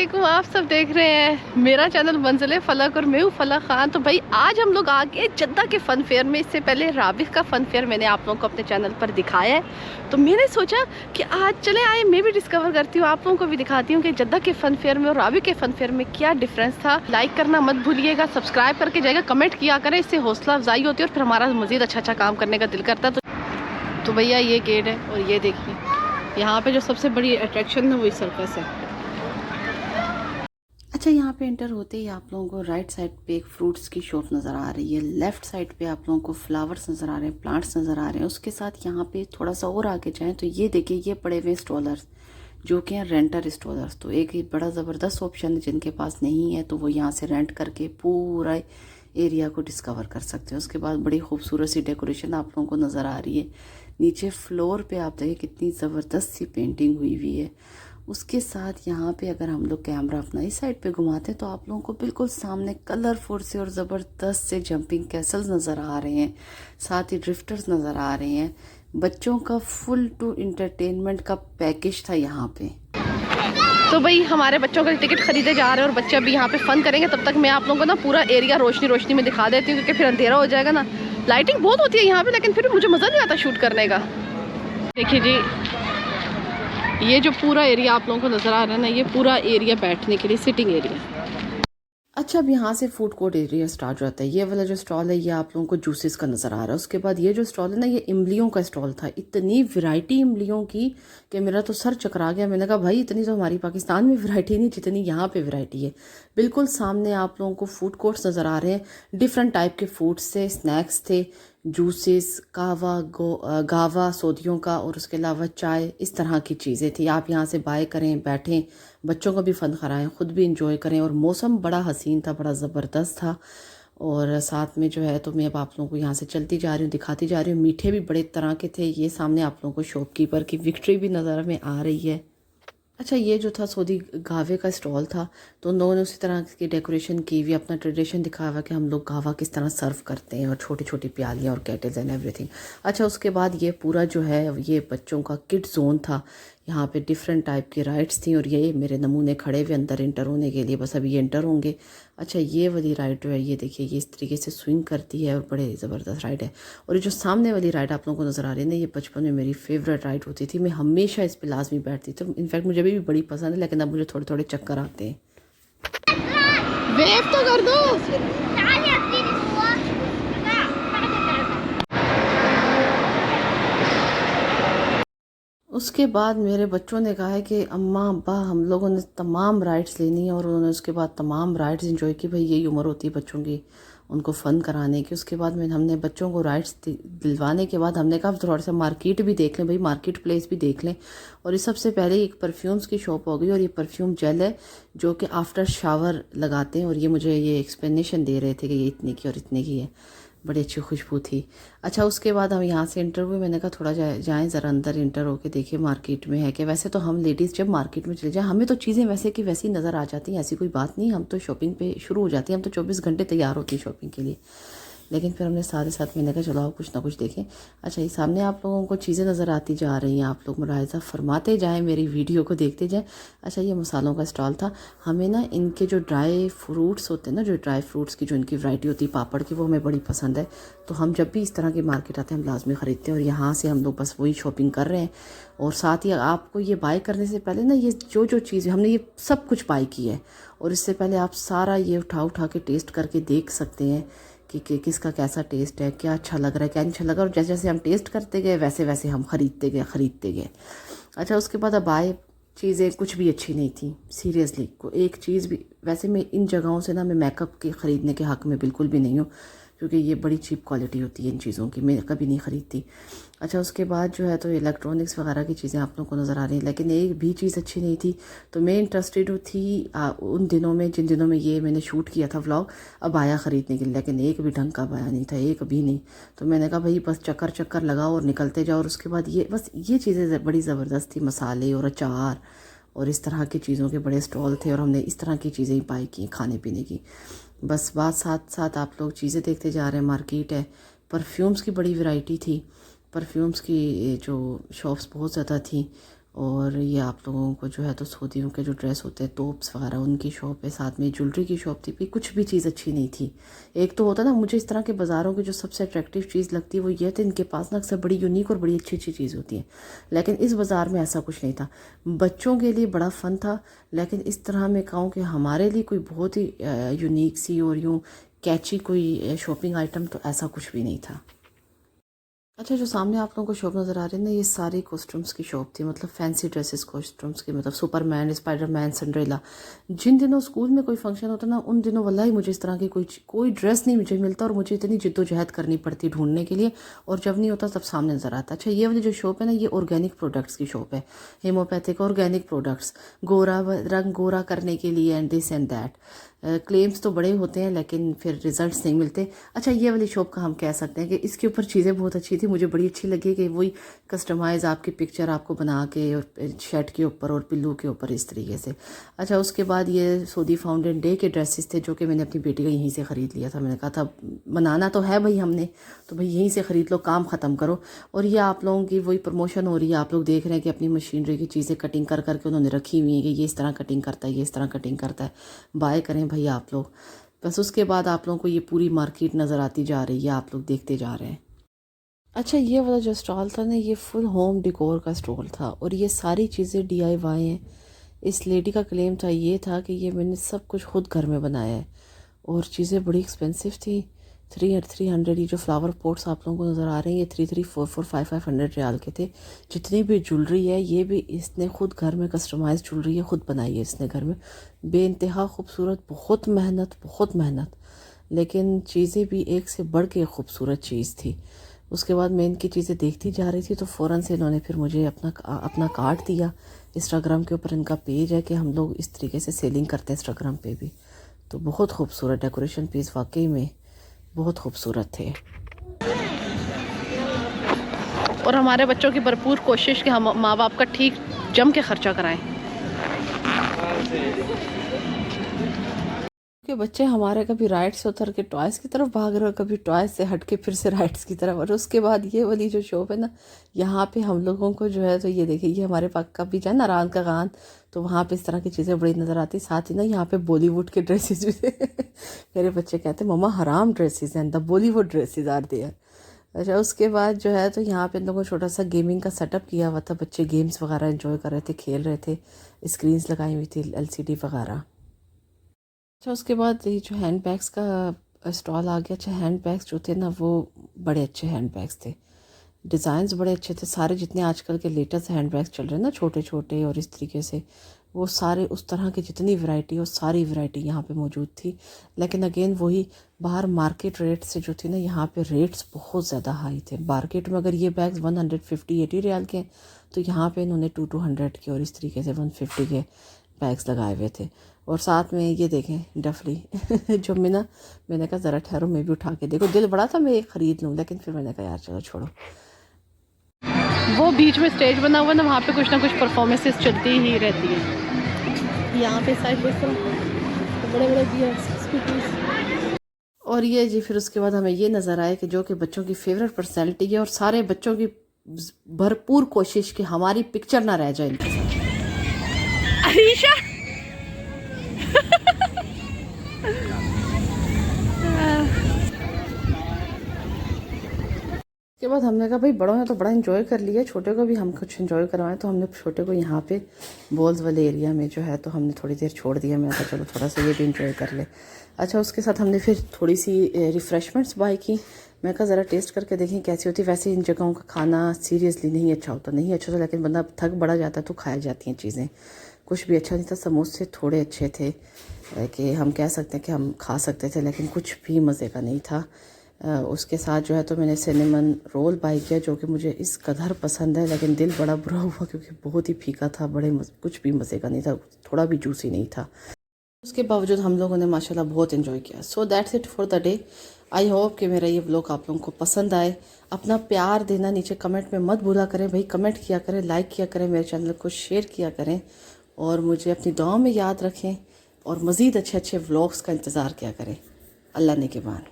वालेकुम। आप सब देख रहे हैं मेरा चैनल मंजिल फलक और मैं हूँ फलक खान। तो भाई आज हम लोग आ गए जद्दा के फ़न फेयर में। इससे पहले राबिक का फ़न फेयर मैंने आप लोगों को अपने चैनल पर दिखाया है, तो मैंने सोचा कि आज चले आए मैं भी डिस्कवर करती हूँ, आप लोगों को भी दिखाती हूँ कि जद्दा के फ़न फेयर में और राबिक के फ़न फेयर में क्या डिफरेंस था। लाइक करना मत भूलिएगा, सब्सक्राइब करके जाएगा, कमेंट किया करें, इससे हौसला अफजाई होती है और फिर हमारा मज़ीद अच्छा काम करने का दिल करता है। तो भैया ये गेट है और ये देखिए यहाँ पे जो सबसे बड़ी अट्रैक्शन है वही सर्कस है। अच्छा, यहाँ पे एंटर होते ही आप लोगों को राइट साइड पे एक फ्रूट्स की शॉप नज़र आ रही है, लेफ़्ट साइड पे आप लोगों को फ्लावर्स नज़र आ रहे हैं, प्लांट्स नज़र आ रहे हैं। उसके साथ यहाँ पे थोड़ा सा और आगे जाएं तो ये देखिए ये पड़े हुए स्टॉलर्स जो कि हैं रेंटर स्टॉलर्स। तो एक ही बड़ा ज़बरदस्त ऑप्शन है, जिनके पास नहीं है तो वो यहाँ से रेंट करके पूरा एरिया को डिस्कवर कर सकते हैं। उसके बाद बड़ी खूबसूरत सी डेकोरेशन आप लोगों को नज़र आ रही है। नीचे फ्लोर पे आप देखिए कितनी ज़बरदस्त सी पेंटिंग हुई हुई है। उसके साथ यहाँ पे अगर हम लोग कैमरा अपना इस साइड पे घुमाते हैं तो आप लोगों को बिल्कुल सामने कलरफुल से और ज़बरदस्त से जंपिंग कैसल्स नज़र आ रहे हैं, साथ ही ड्रिफ्टर्स नज़र आ रहे हैं। बच्चों का फुल टू इंटरटेनमेंट का पैकेज था यहाँ पे। तो भाई हमारे बच्चों के टिकट खरीदे जा रहे हैं और बच्चे अभी यहाँ पे फ़न करेंगे। तब तक मैं आप लोगों को ना पूरा एरिया रोशनी रोशनी में दिखा देती हूँ, क्योंकि फिर अंधेरा हो जाएगा ना। लाइटिंग बहुत होती है यहाँ पे, लेकिन फिर भी मुझे मज़ा नहीं आता शूट करने का। देखिए जी, ये जो पूरा एरिया आप लोगों को नज़र आ रहा है ना, ये पूरा एरिया बैठने के लिए सिटिंग एरिया। अच्छा, अब यहाँ से फूड कोर्ट एरिया स्टार्ट हो जाता है। ये वाला जो स्टॉल है ये आप लोगों को जूसेस का नज़र आ रहा है। उसके बाद ये जो स्टॉल है ना, ये इमलियों का स्टॉल था। इतनी वैरायटी इमलियों की कि मेरा तो सर चकरा गया। मैंने कहा भाई इतनी तो हमारी पाकिस्तान में वैरायटी नहीं जितनी यहाँ पे वैरायटी है। बिल्कुल सामने आप लोगों को फूड कोर्ट्स नज़र आ रहे हैं, डिफरेंट टाइप के फूड्स थे, स्नैक्स थे, जूसेस, गावा सौदियों का, और उसके अलावा चाय, इस तरह की चीज़ें थी। आप यहाँ से बाय करें, बैठें, बच्चों को भी फ़न कराएं, ख़ुद भी इंजॉय करें। और मौसम बड़ा हसीन था, बड़ा ज़बरदस्त था। और साथ में जो है तो मैं अब आप लोगों को यहाँ से चलती जा रही हूँ, दिखाती जा रही हूँ। मीठे भी बड़े तरह के थे। ये सामने आप लोगों को शॉपकीपर की विक्ट्री भी नज़र में आ रही है। अच्छा, ये जो था सऊदी गावे का स्टॉल था, तो उन लोगों ने उसी तरह की डेकोरेशन की हुई, अपना ट्रेडिशन दिखाया हुआ कि हम लोग गावा किस तरह सर्व करते हैं, और छोटी छोटी प्यालियाँ और केटल्स एंड एवरीथिंग। अच्छा, उसके बाद ये पूरा जो है ये बच्चों का किड जोन था। यहाँ पे डिफरेंट टाइप की राइड्स थी, और ये मेरे नमूने खड़े हुए अंदर इंटर होने के लिए, बस अभी ये इंटर होंगे। अच्छा, ये वाली राइड जो है ये देखिए ये इस तरीके से स्विंग करती है और बड़े ज़बरदस्त राइड है। और ये जो सामने वाली राइड आप लोगों को नज़र आ रही है ना, ये बचपन में मेरी फेवरेट राइड होती थी। मैं हमेशा इस पर लाजमी बैठती थी। इनफैक्ट मुझे भी बड़ी पसंद है, लेकिन अब मुझे थोड़े थोड़े चक्कर आते हैं। वेव तो कर दो। उसके बाद मेरे बच्चों ने कहा है कि अम्मा अब्बा हम लोगों ने तमाम राइड्स लेनी है, और उन्होंने उसके बाद तमाम राइड्स एंजॉय की। भाई यही उम्र होती है बच्चों की, उनको फ़न कराने की। उसके बाद में हमने बच्चों को राइड्स दिलवाने के बाद हमने कहा थोड़ा सा मार्केट भी देख लें, भाई मार्केट प्लेस भी देख लें। और इस सबसे पहले एक परफ्यूम्स की शॉप हो गई, और ये परफ्यूम जेल है जो कि आफ्टर शावर लगाते हैं, और ये मुझे ये एक्सप्लेनेशन दे रहे थे कि ये इतने की और इतने की है, बड़ी अच्छी खुशबू थी। अच्छा, उसके बाद हम यहाँ से इंटर हुए। मैंने कहा थोड़ा जाएँ ज़रा अंदर, इंटर होके देखिए मार्केट में है कि। वैसे तो हम लेडीज़ जब मार्केट में चले जाएँ हमें तो चीज़ें वैसे की वैसी नज़र आ जाती हैं, ऐसी कोई बात नहीं। हम तो शॉपिंग पे शुरू हो जाती हैं, हम तो 24 घंटे तैयार होती हैं शॉपिंग के लिए। लेकिन फिर हमने साथ ही साथ मैंने कहा चलो आप कुछ ना कुछ देखें। अच्छा, ये सामने आप लोगों को चीज़ें नज़र आती जा रही हैं, आप लोग मुलाहिज़ा फरमाते जाएं, मेरी वीडियो को देखते जाएं। अच्छा, ये मसालों का स्टॉल था। हमें ना इनके जो ड्राई फ्रूट्स होते हैं ना, जो ड्राई फ्रूट्स की जो इनकी वैरायटी होती है पापड़ की, वो हमें बड़ी पसंद है। तो हम जब भी इस तरह की मार्केट आते हैं हम लाजमी ख़रीदते हैं, और यहाँ से हम लोग बस वही शॉपिंग कर रहे हैं। और साथ ही आपको ये बाय करने से पहले ना ये जो चीज़ हमने ये सब कुछ बाय की है, और इससे पहले आप सारा ये उठा के टेस्ट करके देख सकते हैं कि किसका कैसा टेस्ट है, क्या अच्छा लग रहा है, क्या नहीं अच्छा लगा। और जैसे जैसे हम टेस्ट करते गए वैसे वैसे हम ख़रीदते गए। अच्छा, उसके बाद अब आए चीज़ें कुछ भी अच्छी नहीं थी, सीरियसली को एक चीज़ भी। वैसे मैं इन जगहों से ना मैं मेकअप के ख़रीदने के हक़ में बिल्कुल भी नहीं हूँ, क्योंकि ये बड़ी चीप क्वालिटी होती है इन चीज़ों की, मैं कभी नहीं ख़रीदती। अच्छा, उसके बाद जो है तो इलेक्ट्रॉनिक्स वगैरह की चीज़ें आप लोगों को नज़र आ रही हैं, लेकिन एक भी चीज़ अच्छी नहीं थी। तो मैं इंटरेस्टेड थी उन दिनों में जिन दिनों में ये मैंने शूट किया था व्लॉग, अब आया ख़रीदने के लिए, लेकिन एक भी ढंग का आया नहीं था, एक भी नहीं। तो मैंने कहा भाई बस चक्कर लगाओ और निकलते जाओ। और उसके बाद ये बस ये चीज़ें बड़ी ज़बरदस्त थी, मसाले और अचार और इस तरह की चीज़ों के बड़े स्टॉल थे, और हमने इस तरह की चीज़ें ही बाई की खाने पीने की। बस बात साथ साथ आप लोग चीज़ें देखते जा रहे हैं। मार्केट है, परफ्यूम्स की बड़ी वैरायटी थी, परफ्यूम्स की जो शॉप्स बहुत ज़्यादा थी। और ये आप लोगों को जो है तो सऊदियों के जो ड्रेस होते हैं टॉप्स वगैरह उनकी शॉप है, साथ में ज्वेलरी की शॉप थी। भी कुछ भी चीज़ अच्छी नहीं थी। एक तो होता ना, मुझे इस तरह के बाज़ारों की जो सबसे अट्रैक्टिव चीज़ लगती है वो ये थी, इनके पास ना अक्सर बड़ी यूनिक और बड़ी अच्छी अच्छी चीज़ होती है। लेकिन इस बाज़ार में ऐसा कुछ नहीं था। बच्चों के लिए बड़ा फ़न था, लेकिन इस तरह मैं कहूँ कि हमारे लिए कोई बहुत ही यूनिक सी और यूँ कैची कोई शॉपिंग आइटम तो ऐसा कुछ भी नहीं था। अच्छा, जो सामने आप लोगों को शॉप नज़र आ रही है ना, ये सारी कॉस्ट्यूम्स की शॉप थी, मतलब फैंसी ड्रेसेस कॉस्ट्यूम्स की, मतलब सुपरमैन, स्पाइडरमैन, सिंड्रेला। जिन दिनों स्कूल में कोई फंक्शन होता ना, उन दिनों वल्लाही मुझे इस तरह की कोई ड्रेस नहीं मुझे मिलता और मुझे इतनी जिद्दोजहद करनी पड़ती ढूंढने के लिए, और जब नहीं होता तब सामने नज़र आता। अच्छा, ये वाली जो शॉप है ना, ये ऑर्गेनिक प्रोडक्ट्स की शॉप है, हेमोपैथिक ऑर्गेनिक प्रोडक्ट्स, रंग गोरा करने के लिए and this and that. Claims तो बड़े होते हैं लेकिन फिर रिजल्ट्स नहीं मिलते। अच्छा, ये वाली शॉप का हम कह सकते हैं कि इसके ऊपर चीज़ें बहुत अच्छी थी, मुझे बड़ी अच्छी लगी कि वही कस्टमाइज़ आपकी पिक्चर आपको बना के और शर्ट के ऊपर और पिल्लू के ऊपर इस तरीके से। अच्छा, उसके बाद ये सऊदी फाउंडेन डे के ड्रेसेस थे जो कि मैंने अपनी बेटी का यहीं से ख़रीद लिया था। मैंने कहा था बनाना तो है भाई हमने, तो भाई यहीं से ख़रीद लो, काम ख़त्म करो। और ये आप लोगों की वही प्रमोशन हो रही है, आप लोग देख रहे हैं कि अपनी मशीनरी की चीज़ें कटिंग कर करके उन्होंने रखी हुई है कि ये इस तरह कटिंग करता है, ये इस तरह कटिंग करता है। बाय करें भाई आप लोग। बस उसके बाद आप लोगों को ये पूरी मार्केट नज़र आती जा रही है, आप लोग देखते जा रहे हैं। अच्छा, ये वाला जो स्टॉल था ना, ये फुल होम डेकोर का स्टॉल था और ये सारी चीज़ें DIY हैं। इस लेडी का क्लेम था, ये था कि ये मैंने सब कुछ खुद घर में बनाया है और चीज़ें बड़ी एक्सपेंसिव थी। 300 ये जो फ्लावर पॉट्स आप लोगों को नज़र आ रहे हैं, ये 3-3-4-4-5-500 रियाल के थे। जितनी भी ज्वेलरी है ये भी इसने खुद घर में कस्टमाइज ज्वेलरी है, खुद बनाई है इसने घर में, बेइंतहा खूबसूरत, बहुत मेहनत, लेकिन चीज़ें भी एक से बढ़ के खूबसूरत चीज़ थी। उसके बाद मैं इनकी चीज़ें देखती जा रही थी तो फ़ौरन से इन्होंने फिर मुझे अपना कार्ड दिया। इंस्टाग्राम के ऊपर इनका पेज है कि हम लोग इस तरीके से सेलिंग करते हैं इंस्टाग्राम पे भी। तो बहुत खूबसूरत डेकोरेशन पीस वाकई में बहुत खूबसूरत थे। और हमारे बच्चों की भरपूर कोशिश कि हम माँ बाप का ठीक जम के खर्चा कराएं, कि बच्चे हमारे कभी राइड्स से उतर के टॉयज़ की तरफ भाग रहे हो, कभी टॉयज़ से हट के फिर से राइड्स की तरफ। और उसके बाद ये वाली जो शॉप है ना, यहाँ पे हम लोगों को जो है तो ये देखिए, ये हमारे पास का भी जाए नारायण का गान, तो वहाँ पे इस तरह की चीज़ें बड़ी नज़र आती। साथ ही ना यहाँ पे बॉलीवुड के ड्रेसेस भी थे। मेरे बच्चे कहते मम्मा हराम ड्रेसेस हैं, the Bollywood dresses are there. अच्छा, उसके बाद जो है तो यहाँ पे इन लोगों को छोटा सा गेमिंग का सेटअप किया हुआ था, बच्चे गेम्स वगैरह एंजॉय कर रहे थे, खेल रहे थे, स्क्रीन्स लगाई हुई थी LCD वगैरह। अच्छा, उसके बाद ये जो हैंड बैग्स का स्टॉल आ गया। अच्छा, हैंड बैग्स जो थे ना वो बड़े अच्छे हैंड बैग्स थे, डिज़ाइंस बड़े अच्छे थे सारे। जितने आजकल के लेटेस्ट हैंड बैग्स चल रहे हैं ना, छोटे छोटे और इस तरीके से, वो सारे उस तरह की जितनी वैरायटी वो सारी वैरायटी यहाँ पे मौजूद थी। लेकिन अगेन वही, बाहर मार्केट रेट से जो थी ना, यहाँ पे रेट्स बहुत ज़्यादा हाई थे। मार्केट में अगर ये बैग्स 150-80 रियाल के, तो यहाँ पे इन्होंने 200 के और इस तरीके से 150 के बैग्स लगाए हुए थे। और साथ में ये देखें डफली जो मैंने कहा ज़रा ठहरो मैं भी उठा के देखो, दिल बड़ा था मैं एक ख़रीद लूँ, लेकिन फिर मैंने कहा यार चलो छोड़ो। वो बीच में स्टेज बना हुआ ना, वहाँ पे कुछ ना कुछ परफॉर्मेंसेस चलती ही रहती हैं। यहाँ पे साइड पे बड़े बड़े स्कूटीज। और ये जी फिर उसके बाद हमें ये नज़र आया कि जो कि बच्चों की फेवरेट पर्सनैलिटी है और सारे बच्चों की भरपूर कोशिश कि हमारी पिक्चर ना रह जाए इनके साथ। अरीशा उसके बाद हमने कहा भाई बड़ों ने तो बड़ा एंजॉय कर लिया, छोटे को भी हम कुछ एंजॉय करवाएं। तो हमने छोटे को यहाँ पे बॉल्स वाले एरिया में जो है तो हमने थोड़ी देर छोड़ दिया। मैंने कहा चलो थोड़ा सा ये भी एंजॉय कर ले। अच्छा, उसके साथ हमने फिर थोड़ी सी रिफ़्रेशमेंट्स बाय की। मैं कहा ज़रा टेस्ट करके देखें कैसी होती। वैसे इन जगहों का खाना सीरियसली नहीं अच्छा होता, लेकिन बंदा थक बड़ा जाता है तो खाई जाती हैं चीज़ें। कुछ भी अच्छा नहीं था, समोसे थोड़े अच्छे थे कि हम कह सकते हैं कि हम खा सकते थे, लेकिन कुछ भी मज़े का नहीं था। उसके साथ जो है तो मैंने सिनेमन रोल बाय किया जो कि मुझे इस कदर पसंद है, लेकिन दिल बड़ा बुरा हुआ क्योंकि बहुत ही फीका था, कुछ भी मज़े का नहीं था, थोड़ा भी जूसी नहीं था। उसके बावजूद हम लोगों ने माशाल्लाह बहुत एंजॉय किया। So that's it for the day. I hope कि मेरा ये व्लॉग आप लोगों को पसंद आए। अपना प्यार देना नीचे कमेंट में मत भूला करें भाई, कमेंट किया करें, लाइक किया करें, मेरे चैनल को शेयर किया करें और मुझे अपनी दुआओं में याद रखें और मज़ीद अच्छे अच्छे व्लॉग्स का इंतज़ार किया करें। अल्लाह ने के बाद।